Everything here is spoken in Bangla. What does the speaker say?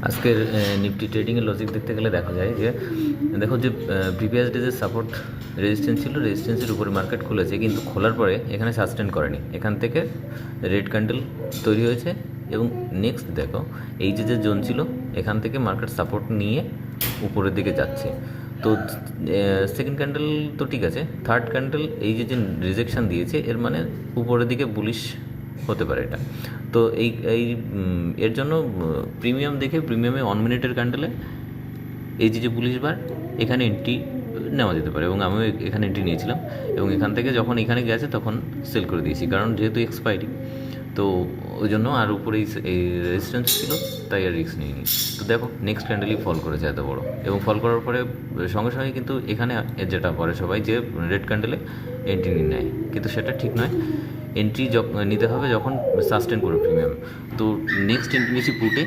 আজকের নিফটি ট্রেডিংয়ের লজিক দেখতে গেলে দেখা যায় যে দেখো যে প্রিভিয়াস ডেজের সাপোর্ট রেজিস্ট্যান্স ছিল, রেজিস্ট্যান্সের উপরে মার্কেট খুলেছে, কিন্তু খোলার পরে এখানে সাস্টেন করেনি, এখান থেকে রেড ক্যান্ডেল তৈরি হয়েছে এবং নেক্সট দেখো এই যে জোন ছিল এখান থেকে মার্কেট সাপোর্ট নিয়ে উপরের দিকে যাচ্ছে। তো সেকেন্ড ক্যান্ডেল তো ঠিক আছে, থার্ড ক্যান্ডেল এই যে রিজেকশান দিয়েছে এর মানে উপরের দিকে বুলিশ হতে পারে এটা। তো এর জন্য প্রিমিয়াম দেখে প্রিমিয়ামে 1 মিনিটের ক্যান্ডেলে এই যে বুলিশ বার এখানে এন্ট্রি নেওয়া যেতে পারে, এবং আমিও এখানে এন্ট্রি নিয়েছিলাম এবং এখান থেকে যখন এখানে গেছে তখন সেল করে দিয়েছি, কারণ যেহেতু এক্সপায়ারি, তো ওই জন্য আর উপরে এই রেজিস্ট্যান্স ছিল তাই আর রিস্ক নিইনি। তো দেখো নেক্সট ক্যান্ডেলই ফল করেছে এত বড়, এবং ফল করার পরে সঙ্গে সঙ্গে কিন্তু এখানে যেটা করে সবাই যে রেড ক্যান্ডেলে এন্ট্রি নিয়ে নেয়, কিন্তু সেটা ঠিক নয়। এন্ট্রি নিতে হবে যখন সাস্টেন করবে প্রিমিয়াম। তো নেক্সট এন্ট্রি নিয়েছি পুটে,